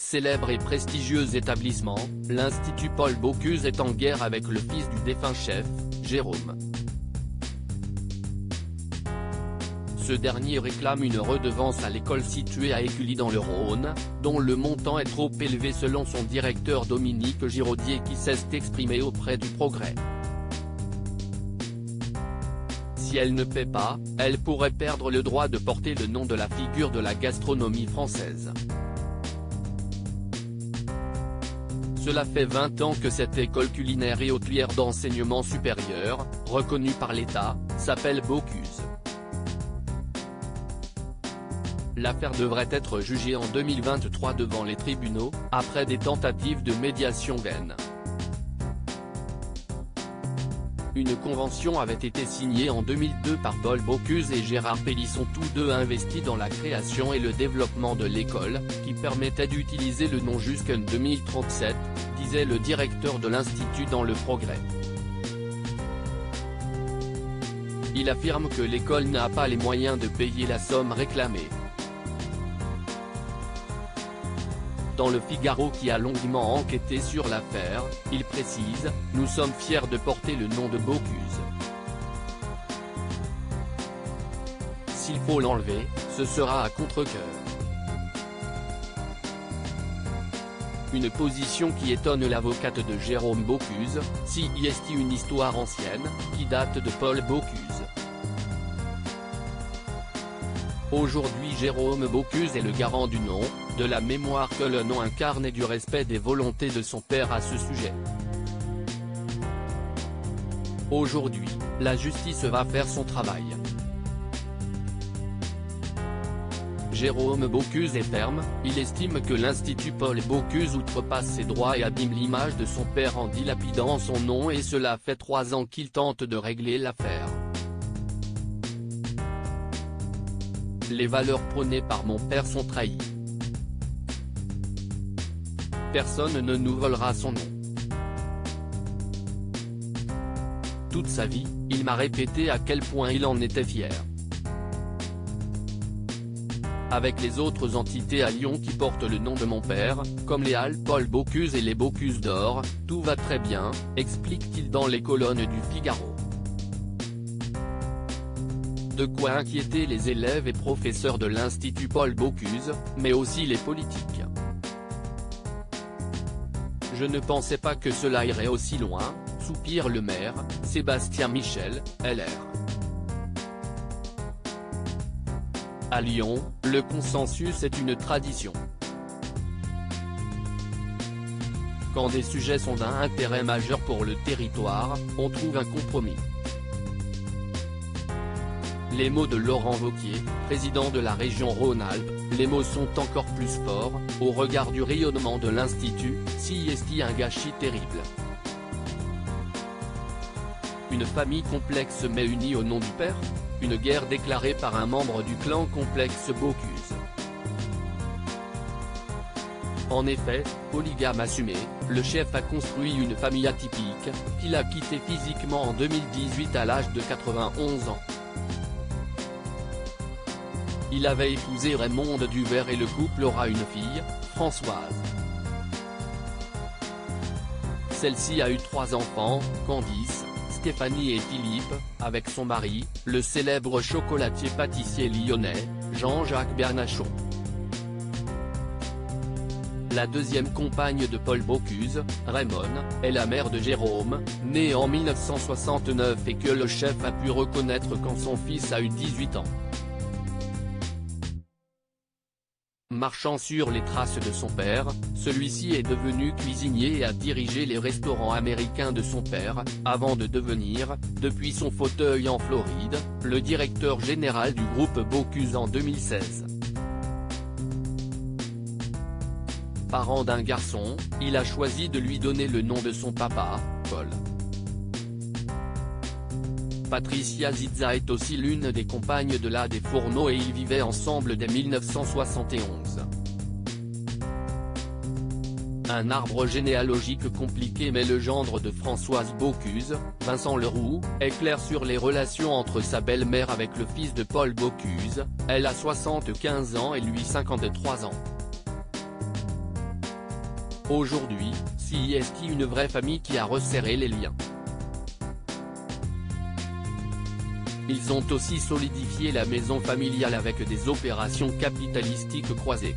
Célèbre et prestigieux établissement, l'Institut Paul Bocuse est en guerre avec le fils du défunt chef, Jérôme. Ce dernier réclame une redevance à l'école située à Écully dans le Rhône, dont le montant est trop élevé selon son directeur Dominique Giraudier qui s'est exprimé auprès du Progrès. Si elle ne paie pas, elle pourrait perdre le droit de porter le nom de la figure de la gastronomie française. Cela fait 20 ans que cette école culinaire et hôtelière d'enseignement supérieur, reconnue par l'État, s'appelle Bocuse. L'affaire devrait être jugée en 2023 devant les tribunaux, après des tentatives de médiation vaines. Une convention avait été signée en 2002 par Paul Bocuse et Gérard Pélisson, tous deux investis dans la création et le développement de l'école, qui permettait d'utiliser le nom jusqu'en 2037, disait le directeur de l'Institut dans Le Progrès. Il affirme que l'école n'a pas les moyens de payer la somme réclamée. Dans Le Figaro qui a longuement enquêté sur l'affaire, il précise « Nous sommes fiers de porter le nom de Bocuse. S'il faut l'enlever, ce sera à contre-cœur. » Une position qui étonne l'avocate de Jérôme Bocuse, si est une histoire ancienne, qui date de Paul Bocuse. Aujourd'hui Jérôme Bocuse est le garant du nom, de la mémoire que le nom incarne et du respect des volontés de son père à ce sujet. Aujourd'hui, la justice va faire son travail. Jérôme Bocuse est ferme, il estime que l'Institut Paul Bocuse outrepasse ses droits et abîme l'image de son père en dilapidant son nom et cela fait 3 ans qu'il tente de régler l'affaire. Les valeurs prônées par mon père sont trahies. Personne ne nous volera son nom. Toute sa vie, il m'a répété à quel point il en était fier. Avec les autres entités à Lyon qui portent le nom de mon père, comme les Halles Paul Bocuse et les Bocuse d'Or, tout va très bien, explique-t-il dans les colonnes du Figaro. De quoi inquiéter les élèves et professeurs de l'Institut Paul Bocuse, mais aussi les politiques. Je ne pensais pas que cela irait aussi loin, soupire le maire, Sébastien Michel, LR. À Lyon, le consensus est une tradition. Quand des sujets sont d'un intérêt majeur pour le territoire, on trouve un compromis. Les mots de Laurent Wauquiez, président de la région Rhône-Alpes, les mots sont encore plus forts, au regard du rayonnement de l'Institut, si est un gâchis terrible. Une famille complexe mais unie au nom du père ? Une guerre déclarée par un membre du clan complexe Bocuse. En effet, polygame assumé, le chef a construit une famille atypique, qu'il a quittée physiquement en 2018 à l'âge de 91 ans. Il avait épousé Raymonde Duvert et le couple aura une fille, Françoise. Celle-ci a eu 3 enfants, Candice, Stéphanie et Philippe, avec son mari, le célèbre chocolatier-pâtissier lyonnais, Jean-Jacques Bernachon. La deuxième compagne de Paul Bocuse, Raymond, est la mère de Jérôme, né en 1969 et que le chef a pu reconnaître quand son fils a eu 18 ans. Marchant sur les traces de son père, celui-ci est devenu cuisinier et a dirigé les restaurants américains de son père, avant de devenir, depuis son fauteuil en Floride, le directeur général du groupe Bocuse en 2016. Parent d'un garçon, il a choisi de lui donner le nom de son papa, Paul. Patricia Zizza est aussi l'une des compagnes de la des Fourneaux et ils vivaient ensemble dès 1971. Un arbre généalogique compliqué mais le gendre de Françoise Bocuse, Vincent Leroux, est clair sur les relations entre sa belle-mère avec le fils de Paul Bocuse, elle a 75 ans et lui 53 ans. Aujourd'hui, CIST une vraie famille qui a resserré les liens. Ils ont aussi solidifié la maison familiale avec des opérations capitalistiques croisées.